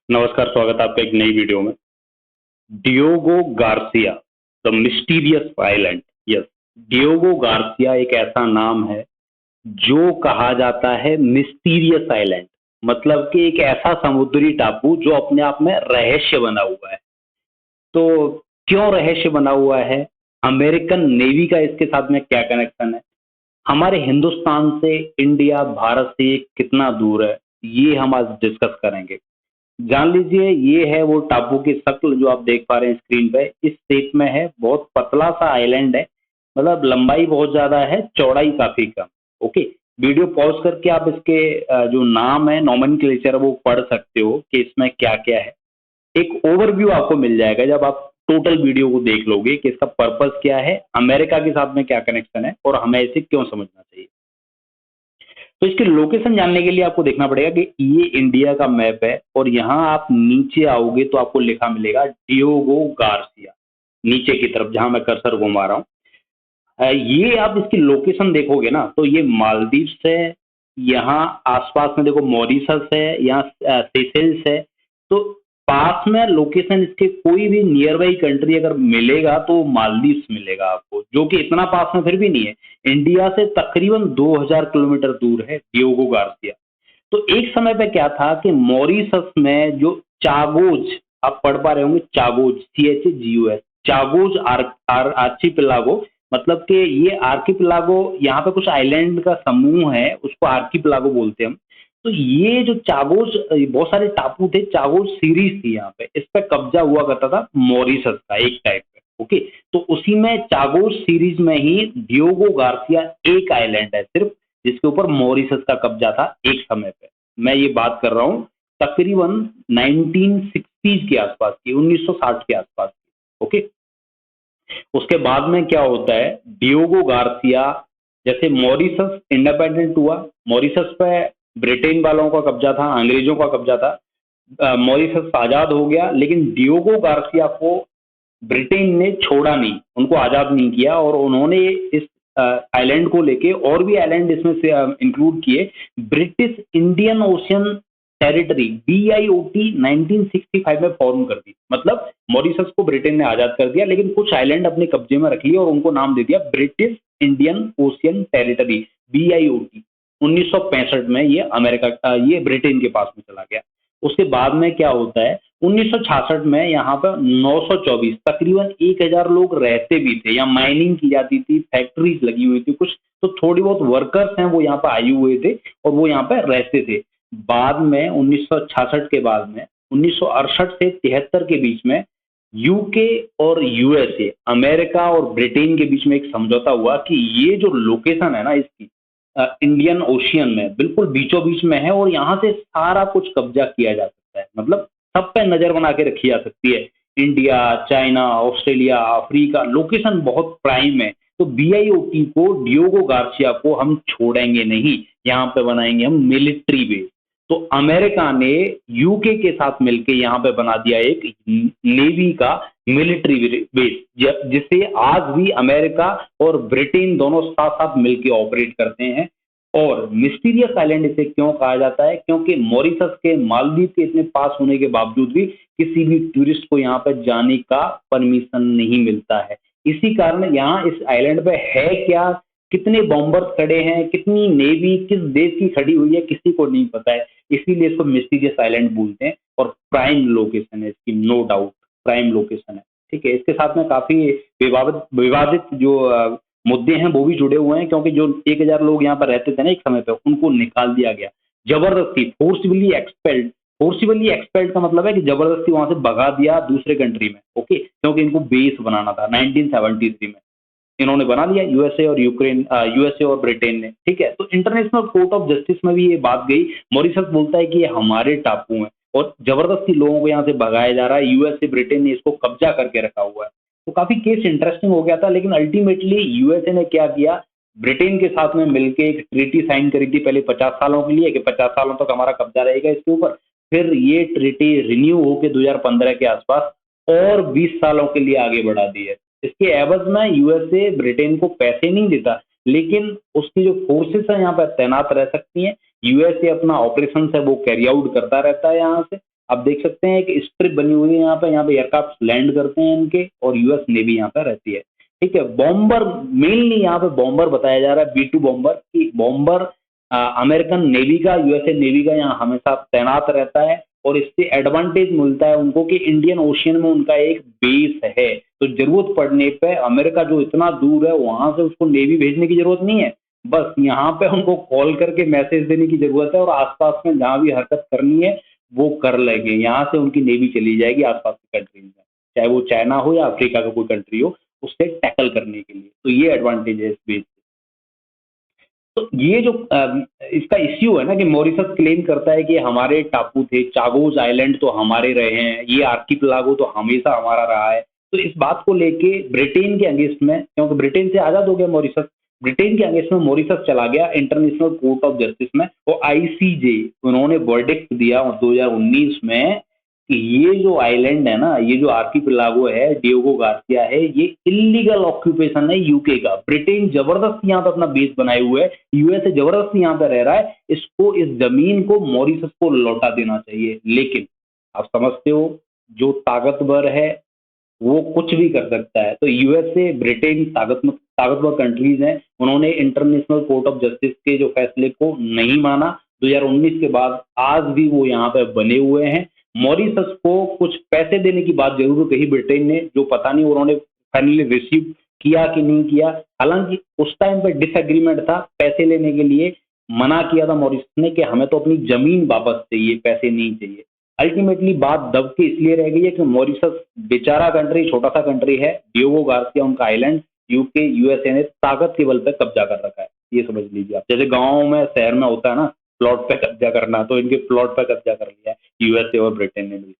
नमस्कार, स्वागत है आपका एक नई वीडियो में। Diego Garcia, the mysterious island. Yes, Diego Garcia एक ऐसा नाम है जो कहा जाता है मिस्टीरियस आइलैंड। मतलब कि एक ऐसा समुद्री टापू जो अपने आप में रहस्य बना हुआ है। तो क्यों रहस्य बना हुआ है? अमेरिकन नेवी का इसके साथ में क्या कनेक्शन है? हमारे हिंदुस्तान से, इंडिया भारत से ये कितना दूर है, ये हम आज डिस्कस करेंगे। जान लीजिए, ये है वो टापू की शक्ल जो आप देख पा रहे हैं स्क्रीन पे। इस शेप में है, बहुत पतला सा आइलैंड है। मतलब लंबाई बहुत ज्यादा है, चौड़ाई काफी कम। ओके, वीडियो पॉज करके आप इसके जो नाम है, नॉमेनक्लेचर, वो पढ़ सकते हो कि इसमें क्या क्या है। एक ओवरव्यू आपको मिल जाएगा जब आप टोटल वीडियो को देख लोगे कि इसका पर्पस क्या है, अमेरिका के साथ में क्या कनेक्शन है और हमें इसे क्यों समझना चाहिए। तो इसकी लोकेशन जानने के लिए आपको देखना पड़ेगा कि ये इंडिया का मैप है और यहाँ आप नीचे आओगे तो आपको लिखा मिलेगा डियोगो गार्सिया, नीचे की तरफ जहां मैं कर्सर घुमा रहा हूँ। ये आप इसकी लोकेशन देखोगे ना तो ये मालदीव्स है, यहाँ आसपास में देखो मॉरिशस है, यहाँ सेशेल्स है। तो पास में लोकेशन इसके कोई भी नियर बाई कंट्री अगर मिलेगा तो मालदीव्स मिलेगा आपको, जो कि इतना पास में फिर भी नहीं है। इंडिया से तकरीबन 2000 किलोमीटर दूर है डियोगो गार्सिया। तो एक समय पे क्या था कि मॉरिशस में जो चागोज, आप पढ़ पा रहे होंगे, चागोज, CHAGOS, चागोज आर्चिपेलागो। मतलब कि ये आर्किपेलागो, यहाँ पे कुछ आइलैंड का समूह है, उसको आर्किपेलागो बोलते हैं हम। तो ये जो चागोज, बहुत सारे टापू थे, चागोज सीरीज थी यहाँ पे, इस पे कब्जा हुआ करता था मॉरिशस का एक टाइप पे। ओके, तो उसी में चागोज सीरीज में ही डियोगो गार्सिया एक आइलैंड है सिर्फ, जिसके ऊपर मॉरिशस का कब्जा था एक समय पे। मैं ये बात कर रहा हूँ तकरीबन 1960s के आसपास की, 1960 के आसपास की। ओके, उसके बाद में क्या होता है, डियोगो गार्सिया, जैसे मॉरिशस इंडिपेंडेंट हुआ, मॉरिशस पे ब्रिटेन वालों का कब्जा था, अंग्रेजों का कब्जा था। मॉरिशस आजाद हो गया, लेकिन डियोगो गार्सिया को ब्रिटेन ने छोड़ा नहीं, उनको आजाद नहीं किया, और उन्होंने इस आइलैंड को लेके और भी आइलैंड इसमें से इंक्लूड किए। British Indian ocean territory, BIOT, 1965 में फॉर्म कर दी। मतलब मॉरिशस को ब्रिटेन ने आजाद कर दिया, लेकिन कुछ आइलैंड अपने कब्जे में रख लिए और उनको नाम दे दिया British Indian ocean territory, BIOT। 1965 में ये ये ब्रिटेन के पास में चला गया। उसके बाद में क्या होता है, 1966 में यहाँ पर 924, तकरीबन 1000 लोग रहते भी थे। यहाँ माइनिंग की जाती थी, फैक्ट्रीज लगी हुई थी कुछ, तो थोड़ी बहुत वर्कर्स हैं वो यहाँ पर आए हुए थे और वो यहाँ पर रहते थे। बाद में 1966 के बाद में 1968 से 73 के बीच में UK और USA, अमेरिका और ब्रिटेन के बीच में एक समझौता हुआ कि ये जो लोकेशन है ना इसकी, इंडियन ओशियन में बिल्कुल बीचों बीच में है और यहाँ से सारा कुछ कब्जा किया जा सकता है। मतलब सब पे नजर बना के रखी जा सकती है। India, China, Australia, Africa, location बहुत प्राइम है। तो BIOT को, डियोगो गार्सिया को हम छोड़ेंगे नहीं, यहाँ पे बनाएंगे हम मिलिट्री बेस। तो अमेरिका ने UK के साथ मिलकर यहाँ पे बना दिया एक नेवी का मिलिट्री बेस, जिसे आज भी अमेरिका और ब्रिटेन दोनों साथ साथ मिलकर ऑपरेट करते हैं। और मिस्टीरियस आइलैंड इसे क्यों कहा जाता है? क्योंकि मॉरिशस के, मालदीव के इतने पास होने के बावजूद भी किसी भी टूरिस्ट को यहाँ पर जाने का परमिशन नहीं मिलता है। इसी कारण यहाँ इस आइलैंड पे है क्या, कितने बॉम्बर्स खड़े हैं, कितनी नेवी किस देश की खड़ी हुई है, किसी को नहीं पता है। इसीलिए इसको मिस्टीरियस आइलैंड बोलते हैं। और प्राइम लोकेशन है इसकी, नो डाउट प्राइम लोकेशन है। ठीक है, इसके साथ में काफी विवादित विवादित जो मुद्दे हैं वो भी जुड़े हुए हैं, क्योंकि जो 1000 लोग यहाँ पर रहते थे ना एक समय पे, उनको निकाल दिया गया जबरदस्ती, फोर्सिबली एक्सपेल्ड। फोर्सिबली एक्सपेल्ड का मतलब है कि जबरदस्ती वहां से भगा दिया दूसरे कंट्री में। ओके, क्योंकि इनको बेस बनाना था 1973 में, इन्होंने बना लिया, यूएसए और ब्रिटेन ने। ठीक है, तो इंटरनेशनल कोर्ट ऑफ जस्टिस में भी ये बात गई। मॉरिशस बोलता है कि ये हमारे टापू हैं और जबरदस्ती लोगों को यहाँ से भगाया जा रहा है, USA, ब्रिटेन ने इसको कब्जा करके रखा हुआ है। तो काफी केस इंटरेस्टिंग हो गया था, लेकिन अल्टीमेटली USA ने क्या किया, ब्रिटेन के साथ में मिलकर एक ट्रीटी साइन करी थी पहले 50 सालों के लिए, कि 50 सालों तक हमारा कब्जा रहेगा इसके ऊपर। फिर ये ट्रीटी रिन्यू होकर 2015 के आसपास और 20 सालों के लिए आगे बढ़ा दी है। इसके एवज में USA ब्रिटेन को पैसे नहीं देता, लेकिन उसकी जो फोर्सेस है यहाँ पर तैनात रह सकती हैं। USA अपना ऑपरेशन है वो कैरी आउट करता रहता है यहाँ से, आप देख सकते हैं एक स्ट्रिप बनी हुई है यहाँ पे एयरक्राफ्ट लैंड करते हैं इनके, और यूएस नेवी यहाँ पे रहती है। ठीक है, बॉम्बर मेनली यहाँ पे बॉम्बर बताया जा रहा है, B2 बॉम्बर की बॉम्बर अमेरिकन नेवी का, यूएसए नेवी का यहाँ हमेशा तैनात रहता है, और इससे एडवांटेज मिलता है उनको कि इंडियन ओशियन में उनका एक बेस है, तो जरूरत पड़ने पे अमेरिका जो इतना दूर है वहां से उसको नेवी भेजने की जरूरत नहीं है, बस यहाँ पे उनको कॉल करके मैसेज देने की जरूरत है, और आसपास में जहाँ भी हरकत करनी है वो कर लेंगे, यहाँ से उनकी नेवी चली जाएगी आसपास की कंट्रीज में, चाहे वो चाइना हो या अफ्रीका का कोई कंट्री हो, उससे टैकल करने के लिए। तो ये एडवांटेज है इस बेस। तो ये जो इसका इश्यू है ना कि मॉरिशस क्लेम करता है कि हमारे टापू थे, चागोज आइलैंड तो हमारे रहे हैं, ये आर्किपेलागो तो हमेशा हमारा रहा है। तो इस बात को लेके ब्रिटेन के अगेंस्ट में, क्योंकि ब्रिटेन से आजाद हो गया मॉरिशस, ब्रिटेन के अगेंस्ट में मॉरिशस चला गया इंटरनेशनल कोर्ट ऑफ जस्टिस में, और आईसीजे उन्होंने वर्डिक्ट दिया 2019 में कि ये जो आइलैंड है ना, ये जो आर्किपेलागो है, डियोगो गार्सिया है, ये इलीगल ऑक्यूपेशन है यूके का। ब्रिटेन जबरदस्ती यहाँ पे अपना बेस बनाए हुए है, यूएसए जबरदस्ती यहाँ पे रह रहा है, इसको इस जमीन को मॉरिशस को लौटा देना चाहिए। लेकिन आप समझते हो जो ताकतवर है वो कुछ भी कर सकता है। तो यूएसए, ब्रिटेन ताकतवर कंट्रीज हैं, उन्होंने इंटरनेशनल कोर्ट ऑफ जस्टिस के जो फैसले को नहीं माना 2019 के बाद, आज भी वो यहाँ पे बने हुए हैं। मॉरिशस को कुछ पैसे देने की बात जरूर कही ब्रिटेन ने, जो पता नहीं उन्होंने फाइनली रिसीव किया कि नहीं किया। हालांकि उस टाइम पे डिसएग्रीमेंट था, पैसे लेने के लिए मना किया था मॉरिशस ने कि हमें तो अपनी जमीन वापस चाहिए, पैसे नहीं चाहिए। अल्टीमेटली बात दब के इसलिए रह गई है कि मॉरिशस बेचारा कंट्री, छोटा सा कंट्री है, डियोगो गार्सिया उनका आइलैंड, यूके यूएसए ने ताकत के बल पे कब्जा कर रखा है। ये समझ लीजिए आप, जैसे गाँव में शहर में होता है ना प्लॉट पे कब्जा करना, तो इनके प्लॉट पे कब्जा कर लिया है यूएसए और ब्रिटेन ने भी।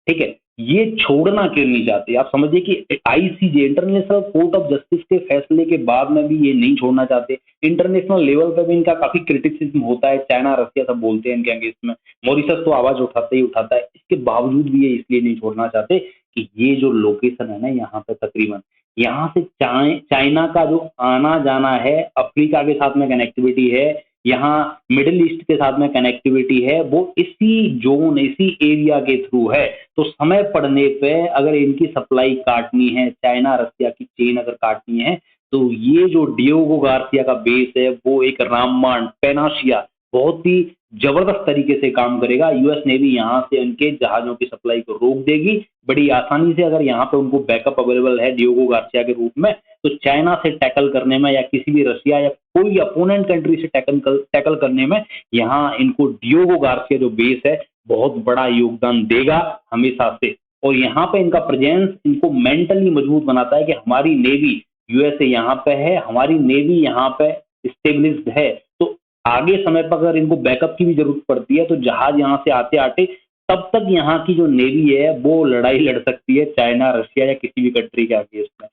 ठीक है, ये छोड़ना क्यों नहीं चाहते? आप समझिए कि ICJ, international court of justice के फैसले के बाद में भी ये नहीं छोड़ना चाहते। इंटरनेशनल लेवल पे भी इनका काफी क्रिटिसिज्म होता है, चाइना रसिया सब बोलते हैं इनके अगेंस्ट में, मॉरिशस तो आवाज उठाता ही उठाता है। इसके बावजूद भी ये इसलिए नहीं छोड़ना चाहते कि ये जो लोकेशन है ना यहाँ पे, तकरीबन यहाँ से चाइना का जो आना जाना है, अफ्रीका के साथ में कनेक्टिविटी है, यहाँ मिडिल ईस्ट के साथ में कनेक्टिविटी है, वो इसी जोन, इसी एरिया के थ्रू है। तो समय पड़ने पे अगर इनकी सप्लाई काटनी है, चाइना रसिया की चेन अगर काटनी है, तो ये जो डियोगो गार्सिया का बेस है वो एक रामबाण पेनाशिया बहुत ही जबरदस्त तरीके से काम करेगा। यूएस नेवी यहाँ से उनके जहाजों की सप्लाई को रोक देगी बड़ी आसानी से। अगर यहाँ पे उनको बैकअप अवेलेबल है डियोगो गार्सिया के रूप में, तो चाइना से टैकल करने में या किसी भी रशिया या कोई अपोनेंट कंट्री से टैकल करने में यहाँ इनको डियोगो गार्सिया जो बेस है बहुत बड़ा योगदान देगा हमेशा से। और यहाँ पे इनका प्रेजेंस इनको मेंटली मजबूत बनाता है कि हमारी नेवी यूएसए यहाँ पे है, हमारी नेवी यहाँ पे स्टेब्लिश्ड है, तो आगे समय पर अगर इनको बैकअप की भी जरूरत पड़ती है तो जहाज यहाँ से आते आते तब तक यहाँ की जो नेवी है वो लड़ाई लड़ सकती है चाइना रशिया या किसी भी कंट्री के अगेंस्ट में।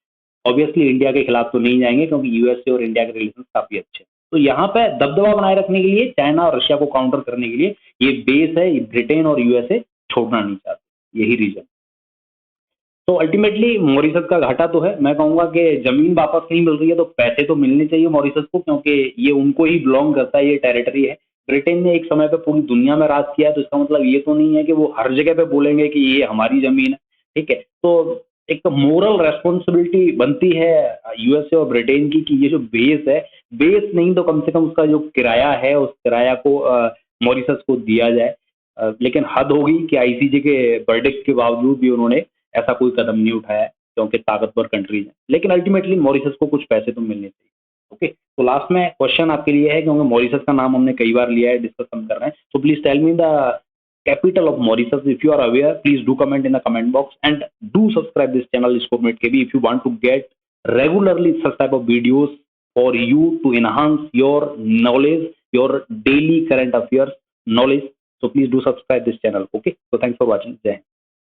ऑब्वियसली इंडिया के खिलाफ तो नहीं जाएंगे क्योंकि यूएसए और इंडिया के रिलेशन काफी अच्छे हैं। तो यहाँ पे दबदबा बनाए रखने के लिए, चाइना और रशिया को काउंटर करने के लिए ये बेस है, ब्रिटेन और यूएसए छोड़ना नहीं चाहते, यही रीजन। तो अल्टीमेटली मॉरिशस का घाटा तो है। मैं कहूंगा कि जमीन वापस नहीं मिल रही है तो पैसे तो मिलने चाहिए मॉरिशस को, क्योंकि ये उनको ही बिलोंग करता है, ये टेरिटरी है। ब्रिटेन ने एक समय पे पूरी दुनिया में राज किया है, तो इसका मतलब ये तो नहीं है कि वो हर जगह पे बोलेंगे कि ये हमारी जमीन है। ठीक है, तो एक मोरल रेस्पॉन्सिबिलिटी बनती है यूएसए और ब्रिटेन की कि ये जो बेस है, बेस नहीं तो कम से कम उसका जो किराया है उस किराया को मॉरिशस को दिया जाए। लेकिन हद होगी कि आईसीजे के वर्डिक्ट के बावजूद भी उन्होंने ऐसा कोई कदम नहीं उठाया क्योंकि ताकतवर कंट्रीज हैं। लेकिन अल्टीमेटली मॉरिशस को कुछ पैसे तो मिलने चाहिए। ओके, तो लास्ट में क्वेश्चन आपके लिए है, क्योंकि मॉरिशस का नाम हमने कई बार लिया है, डिस्कस हम कर रहे हैं, so please tell me the capital of Mauritius. If you are aware, please do comment in the comment box and do subscribe this channel Scope KB if you want to get regularly such type of videos for you to enhance your knowledge, your daily current affairs knowledge. So please do subscribe this channel. Okay, so thanks for watching. Jai Hind.